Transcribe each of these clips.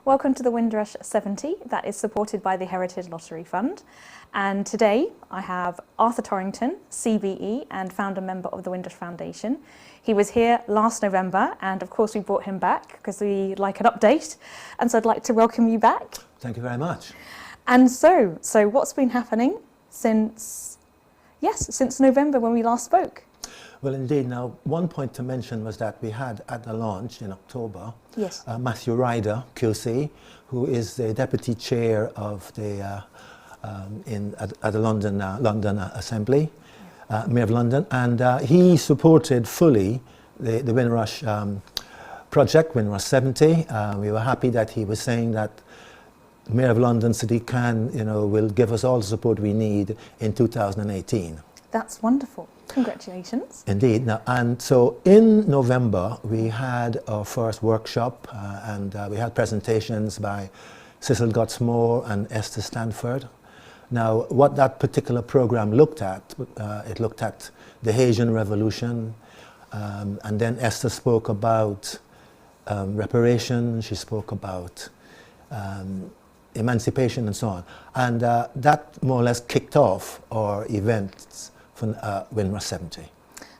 Welcome to the Windrush 70 that is supported by the Heritage Lottery Fund. And today I have Arthur Torrington, CBE and founder member of the Windrush Foundation. He was here last November and of course we brought him back because we like an update. And so I'd like to welcome you back. Thank you very much. And so what's been happening since November when we last spoke? Well, indeed. Now, one point to mention was that we had at the launch in October, yes, Matthew Ryder, QC, who is the deputy chair of the at the London Assembly, Mayor of London, and he supported fully the Windrush project, Windrush 70. We were happy that he was saying that Mayor of London City will give us all the support we need in 2018. That's wonderful. Congratulations. Indeed. Now, and so in November we had our first workshop and we had presentations by Cecil Gottsmore and Esther Stanford. Now, what that particular program looked at, it looked at the Haitian Revolution, and then Esther spoke about reparation, she spoke about emancipation and so on. And that more or less kicked off our events for Windrush 70.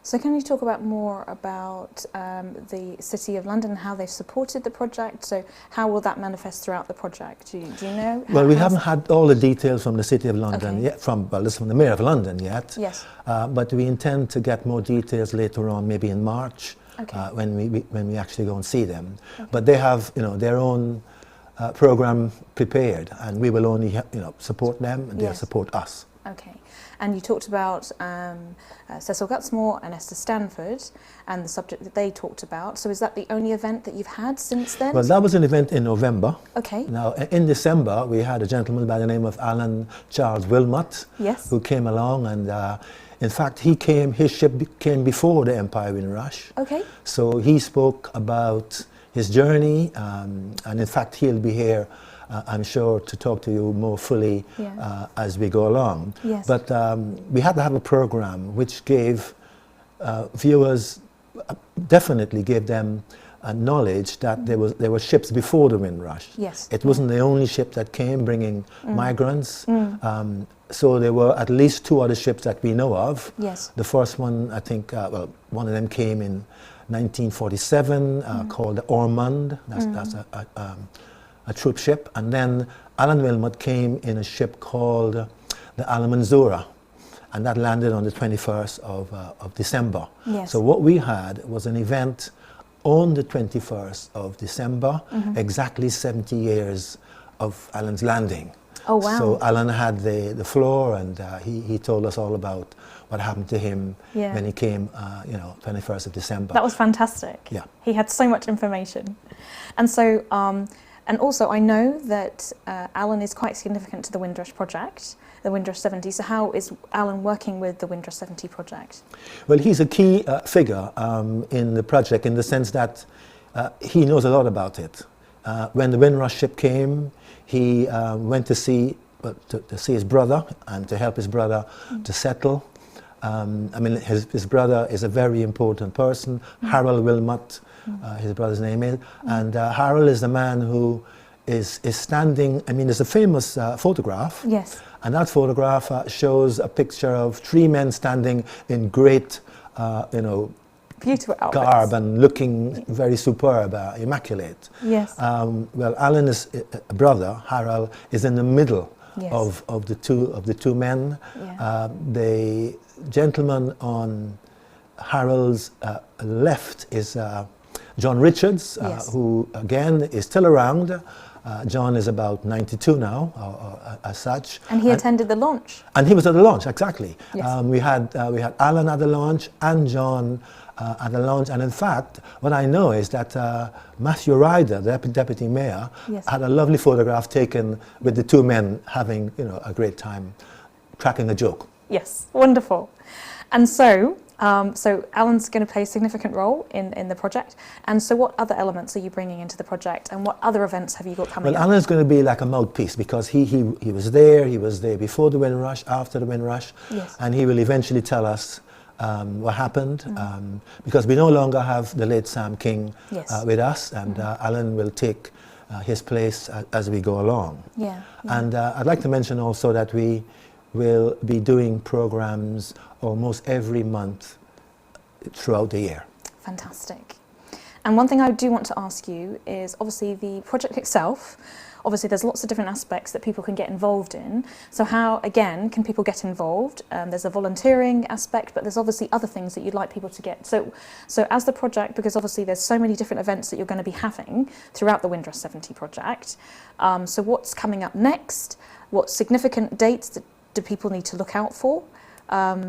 So can you talk more about the City of London and how they've supported the project? So how will that manifest throughout the project? Do you know? Well, we haven't had all the details from the City of London yet, from the Mayor of London yet. Yes. But we intend to get more details later on, maybe in March, when we actually go and see them. Okay. But they have their own program prepared, and we will only support them, and they'll support us. Okay. And you talked about Cecil Gottsmore and Esther Stanford and the subject that they talked about. So is that the only event that you've had since then? Well, that was an event in November. Okay. Now, in December, we had a gentleman by the name of Alan Charles Wilmot, yes, who came along, and in fact, his ship came before the Empire Windrush. Okay. So he spoke about his journey, and in fact, he'll be here I'm sure to talk to you more fully as we go along. Yes. But we had to have a program which gave viewers, definitely gave them knowledge that there were ships before the Windrush. Yes. It wasn't the only ship that came bringing migrants. So there were at least two other ships that we know of. Yes. The first one, I think, one of them came in 1947 called the Ormond. That's a troop ship, and then Alan Wilmot came in a ship called the Alamanzura, and that landed on the 21st of December. Yes. So what we had was an event on the 21st of December, exactly 70 years of Alan's landing. Oh, wow. So Alan had the floor, and he told us all about what happened to him when he came, 21st of December. That was fantastic. Yeah. He had so much information. And so, and also I know that Alan is quite significant to the Windrush project, the Windrush 70. So how is Alan working with the Windrush 70 project? Well, he's a key figure in the project in the sense that he knows a lot about it. When the Windrush ship came, he went to see his brother and to help his brother to settle. I mean, his brother is a very important person, Harold Wilmot, his brother's name is, and Harold is the man who is standing. I mean, there's a famous photograph, yes, and that photograph shows a picture of three men standing in great, beautiful outfits, garb and looking very superb, immaculate. Yes. Well, Alan's brother Harold is in the middle of the two men. Yeah. The gentleman on Harold's left is John Richards, who again is still around. John is about 92 now, as such. And he attended the launch. And he was at the launch, exactly. Yes. We had Alan at the launch and John at the launch. And in fact, what I know is that Matthew Ryder, the deputy mayor, had a lovely photograph taken with the two men having, a great time cracking a joke. Yes, wonderful. And so Alan's going to play a significant role in the project. And so what other elements are you bringing into the project, and what other events have you got coming up? Well, Alan's going to be like a mouthpiece because he was there before the Windrush, after the Windrush, and he will eventually tell us what happened, because we no longer have the late Sam King with us, and Alan will take his place as we go along. Yeah. And I'd like to mention also that we will be doing programs almost every month throughout the year. Fantastic. And one thing I do want to ask you is obviously the project itself. Obviously there's lots of different aspects that people can get involved in. So how, again, can people get involved? There's a volunteering aspect, but there's obviously other things that you'd like people to get. So as the project, because obviously there's so many different events that you're going to be having throughout the Windrush 70 project. So what's coming up next? What significant dates do people need to look out for?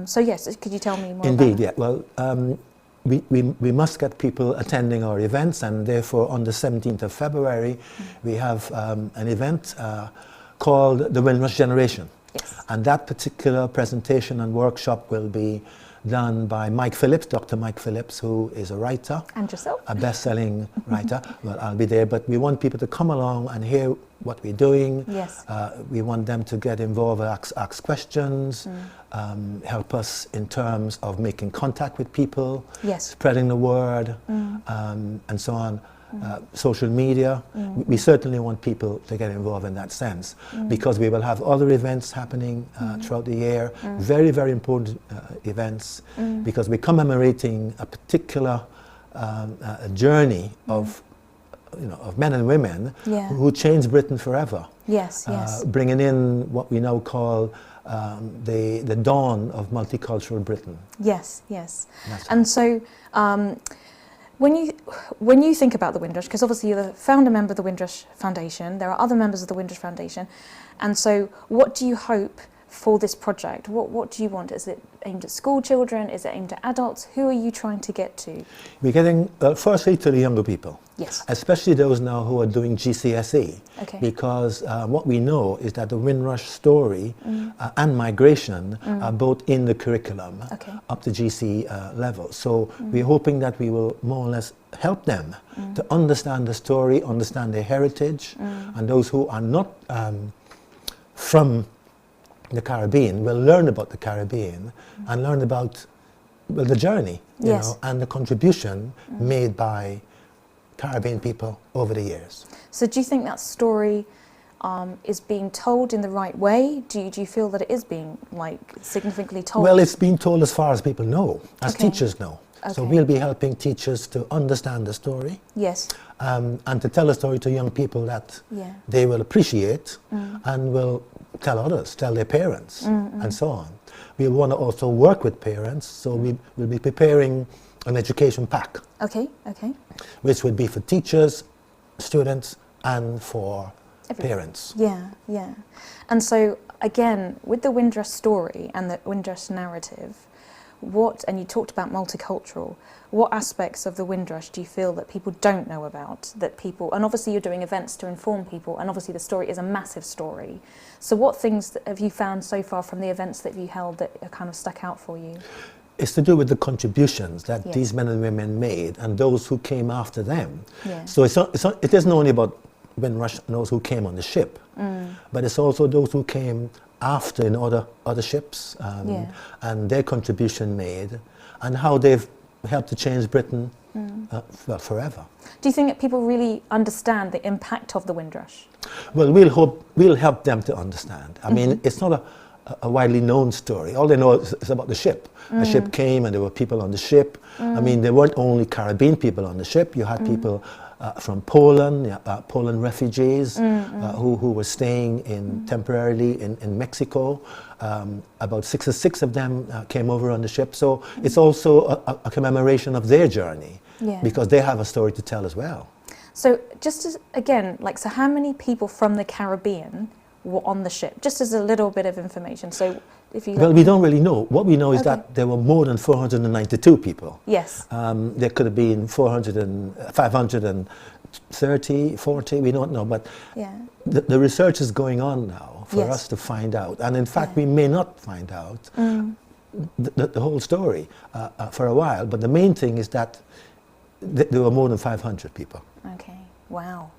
So yes, could you tell me more Indeed, about that? yeah. Well, we must get people attending our events, and therefore on the 17th of February we have an event called the Windrush Generation. Yes. And that particular presentation and workshop will be done by Mike Phillips, Dr. Mike Phillips, who is a writer. And yourself? A best-selling writer. Well, I'll be there, but we want people to come along and hear what we're doing. Yes. We want them to get involved, ask questions, help us in terms of making contact with people, Yes. spreading the word, and so on. Social media. We certainly want people to get involved in that sense, because we will have other events happening throughout the year, very, very important events, because we're commemorating a particular journey of men and women who changed Britain forever. Yes, yes. Bringing in what we now call the dawn of multicultural Britain. Yes, yes. That's And so when you think about the Windrush, because obviously you're the founder member of the Windrush Foundation, there are other members of the Windrush Foundation, and so what do you hope for this project? What do you want? Is it aimed at school children? Is it aimed at adults? Who are you trying to get to? We're getting, firstly, to the younger people. Yes. Especially those now who are doing GCSE. Okay. Because what we know is that the Windrush story and migration are both in the curriculum up to GC level. So we're hoping that we will more or less help them to understand the story, understand their heritage, and those who are not from the Caribbean will learn about the Caribbean and learn about the journey, you know, and the contribution made by Caribbean people over the years. So do you think that story is being told in the right way? Do you feel that it is being significantly told? Well, it's being told as far as people know, as teachers know. Okay. So we'll be helping teachers to understand the story. Yes. And to tell a story to young people that they will appreciate and will tell others, tell their parents, and so on. We want to also work with parents, so we will be preparing an education pack. Okay, okay. Which would be for teachers, students, and for parents. Yeah, yeah. And so, again, with the Windrush story and the Windrush narrative, and you talked about multicultural, what aspects of the Windrush do you feel that people don't know about, and obviously you're doing events to inform people, and obviously the story is a massive story. So what things have you found so far from the events that you held that are kind of stuck out for you? It's to do with the contributions that these men and women made and those who came after them. Yeah. So it isn't only about Windrush and those who came on the ship, but it's also those who came after in other ships and their contribution made and how they've helped to change Britain forever. Do you think that people really understand the impact of the Windrush? Well, we'll help them to understand. I mean, it's not a widely known story. All they know is about the ship. A ship came and there were people on the ship. I mean, there weren't only Caribbean people on the ship. You had people from Poland, Poland refugees who were staying temporarily in Mexico. About 6 of them came over on the ship. So it's also a commemoration of their journey because they have a story to tell as well. So just as, again, so how many people from the Caribbean were on the ship? Just as a little bit of information. So if you well, we don't really know. What we know is that there were more than 492 people. Yes. There could have been 530, 40, we don't know. But the research is going on now for us to find out. And in fact, we may not find out the whole story for a while. But the main thing is that there were more than 500 people. Okay, wow.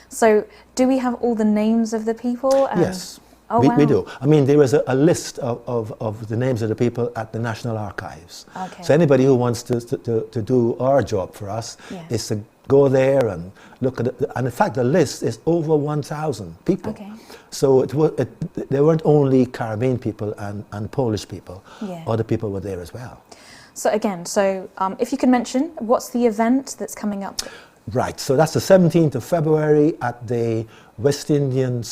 So do we have all the names of the people? Yes. Oh, we wow. do. I mean, there is a list of the names of the people at the National Archives. Okay. So anybody who wants to do our job for us is to go there and look at it. And in fact, the list is over 1,000 people. Okay. So there weren't only Caribbean people and Polish people. Yeah. Other people were there as well. So again, if you can mention, what's the event that's coming up? Right, so that's the 17th of February at the West Indian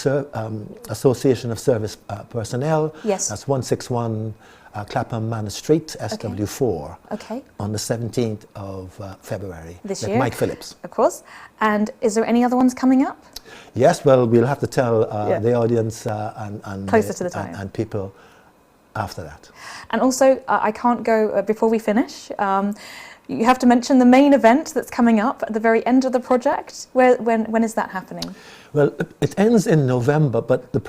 Association of Service Personnel. Yes. That's 161 Clapham Manor Street, SW4. Okay. On the 17th of February. This with year. Mike Phillips. Of course. And is there any other ones coming up? Yes, well, we'll have to tell the audience and closer to the time. And people after that. And also, I can't go before we finish. You have to mention the main event that's coming up at the very end of the project. When is that happening? Well, it ends in November, but the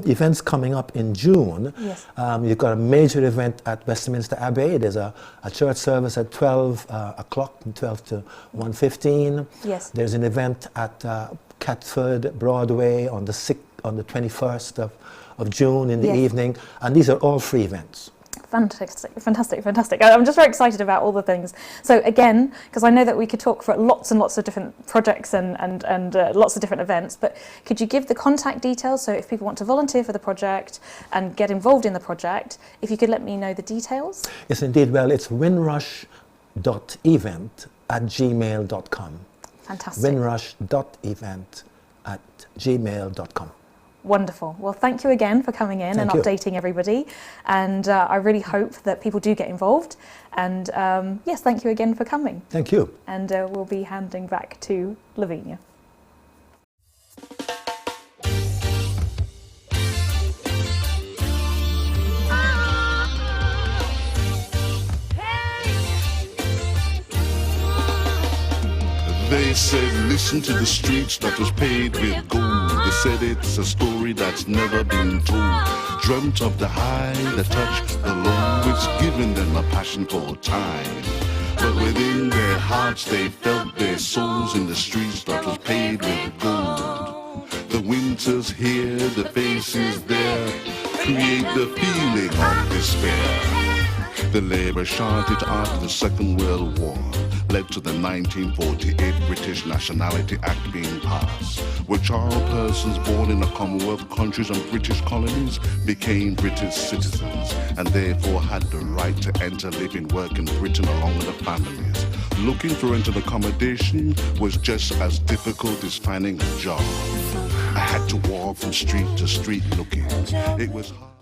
events coming up in June. Yes. You've got a major event at Westminster Abbey. There's a church service at 12 o'clock, from 12 to 1:15. Yes. There's an event at Catford Broadway on the 21st of June in the evening, and these are all free events. Fantastic, fantastic, fantastic. I'm just very excited about all the things. So again, because I know that we could talk for lots and lots of different projects and lots of different events, but could you give the contact details, so if people want to volunteer for the project and get involved in the project, if you could let me know the details? Yes, indeed. Well, it's windrush.event@gmail.com. Fantastic. windrush.event@gmail.com. Wonderful. Well, thank you again for coming in and updating everybody. And I really hope that people do get involved. And yes, thank you again for coming. Thank you. And we'll be handing back to Lavinia. They said, listen to the streets that was paved with gold. They said it's a story that's never been told. Dreamt of the high, the touch, the low. It's given them a passion for time. But within their hearts they felt their souls in the streets that was paved with gold. The winter's here, the faces there, create the feeling of despair. The labor shortage after the Second World War led to the 1948 British Nationality Act being passed, which all persons born in the Commonwealth countries and British colonies became British citizens and therefore had the right to enter, live and work in Britain along with their families. Looking for rental accommodation was just as difficult as finding a job. I had to walk from street to street looking. It was hard.